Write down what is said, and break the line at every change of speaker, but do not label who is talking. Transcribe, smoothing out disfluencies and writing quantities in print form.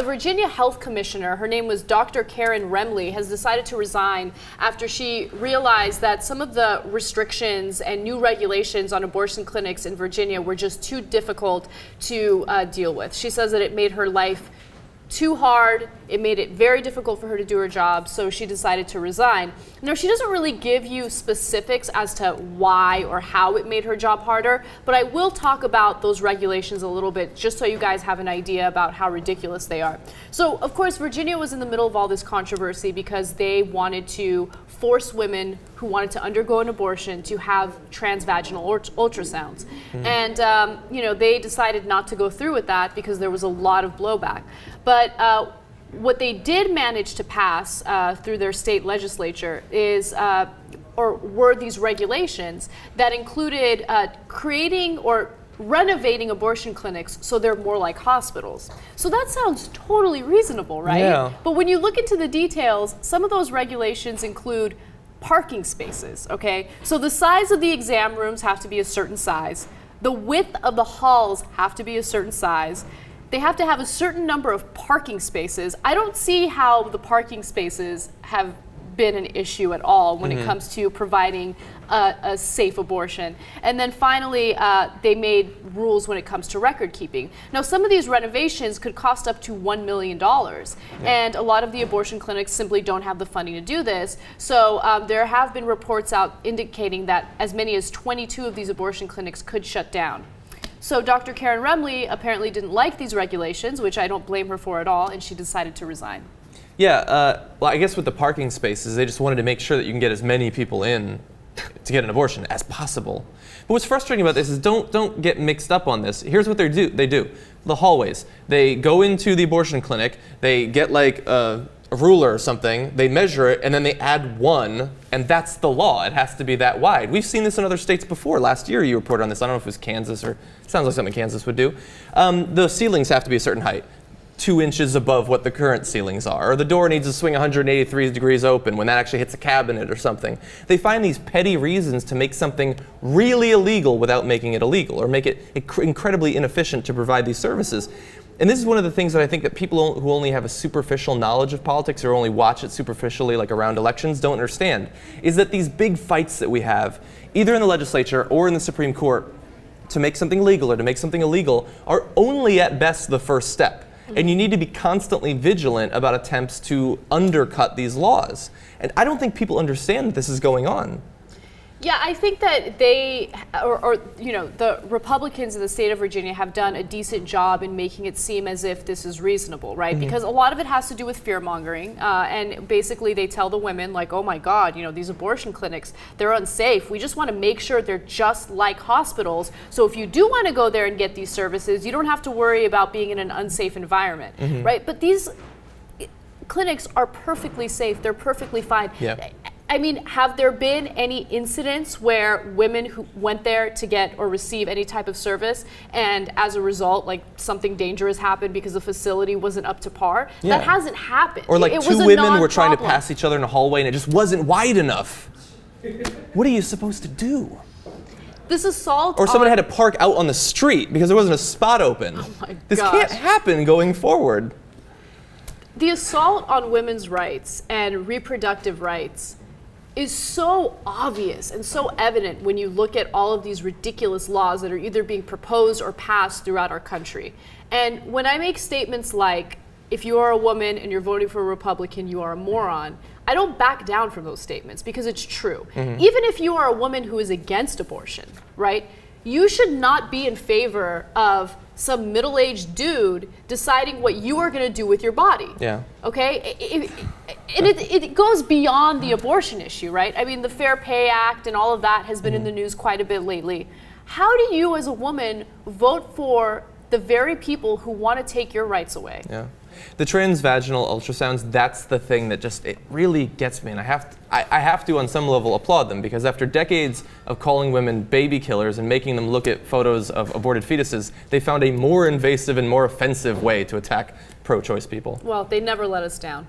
The Virginia Health Commissioner, her name was Dr. Karen Remley, has decided to resign after she realized that some of the restrictions and new regulations on abortion clinics in Virginia were just too difficult to deal with. She says that it made her life too hard. It made it very difficult for her to do her job, so she decided to resign. Now, she doesn't really give you specifics as to why or how it made her job harder, but I will talk about those regulations a little bit just so you guys have an idea about how ridiculous they are. So, of course, Virginia was in the middle of all this controversy because they wanted to force women who wanted to undergo an abortion to have transvaginal ultrasounds. And, they decided not to go through with that because there was a lot of blowback. But what they did manage to pass through their state legislature is, were these regulations that included creating or renovating abortion clinics so they're more like hospitals. So that sounds totally reasonable, right?
Yeah.
But when you look into the details, some of those regulations include parking spaces, okay? So the size of the exam rooms have to be a certain size. The width of the halls have to be a certain size. They have to have a certain number of parking spaces. I don't see how the parking spaces have been an issue at all when it comes to providing a safe abortion. And then finally, they made rules when it comes to record keeping. Now, some of these renovations could cost up to $1 million. And a lot of the abortion clinics simply don't have the funding to do this. So there have been reports out indicating that as many as 22 of these abortion clinics could shut down. So Dr. Karen Remley apparently didn't like these regulations, which I don't blame her for at all, and she decided to resign.
Yeah, well, I guess with the parking spaces, they just wanted to make sure that you can get as many people in to get an abortion as possible. But what's frustrating about this is don't get mixed up on this. Here's what they do. The hallways. They go into the abortion clinic, they get like a ruler or something, they measure it, and then they add one, and that's the law. It has to be that wide. We've seen this in other states before. Last year you reported on this. I don't know if it was Kansas or it sounds like something Kansas would do. The ceilings have to be a certain height, 2 inches above what the current ceilings are. Or the door needs to swing 183 degrees open when that actually hits a cabinet or something. They find these petty reasons to make something really illegal without making it illegal, or make it incredibly inefficient to provide these services. And this is one of the things that I think that people who only have a superficial knowledge of politics or only watch it superficially, like around elections, don't understand, is that these big fights that we have, either in the legislature or in the Supreme Court, to make something legal or to make something illegal, are only at best the first step. And you need to be constantly vigilant about attempts to undercut these laws. And I don't think people understand that this is going on.
Yeah, I think that the Republicans in the state of Virginia have done a decent job in making it seem as if this is reasonable, right? Because a lot of it has to do with fear-mongering, and basically they tell the women, like, oh my God, these abortion clinics, they're unsafe. We just want to make sure they're just like hospitals. So if you do want to go there and get these services, you don't have to worry about being in an unsafe environment, right? But these clinics are perfectly safe. They're perfectly fine.
Yeah.
I mean, have there been any incidents where women who went there to get or receive any type of service and as a result, like something dangerous happened because the facility wasn't up to par?
Yeah.
That hasn't happened.
Or like
it
two women were trying to pass each other in a hallway and it just wasn't wide enough. What are you supposed to do?
This assault
Or someone had to park out on the street because there wasn't a spot open.
Oh my
This
gosh.
can't happen going forward.
The assault on women's rights and reproductive rights is so obvious and so evident when you look at all of these ridiculous laws that are either being proposed or passed throughout our country. And when I make statements like, if you are a woman and you're voting for a Republican, you are a moron, I don't back down from those statements because it's true. Even if you are a woman who is against abortion, right? You should not be in favor of some middle-aged dude deciding what you are going to do with your body.
Yeah.
Okay? It goes beyond the abortion issue, right? I mean, the Fair Pay Act and all of that has been in the news quite a bit lately. How do you, as a woman, vote for the very people who want to take your rights away?
Yeah. The transvaginal ultrasounds, that's the thing that just, it really gets me. And I have to, on some level, applaud them, because after decades of calling women baby killers and making them look at photos of aborted fetuses, they found a more invasive and more offensive way to attack pro-choice people.
Well, they never let us down.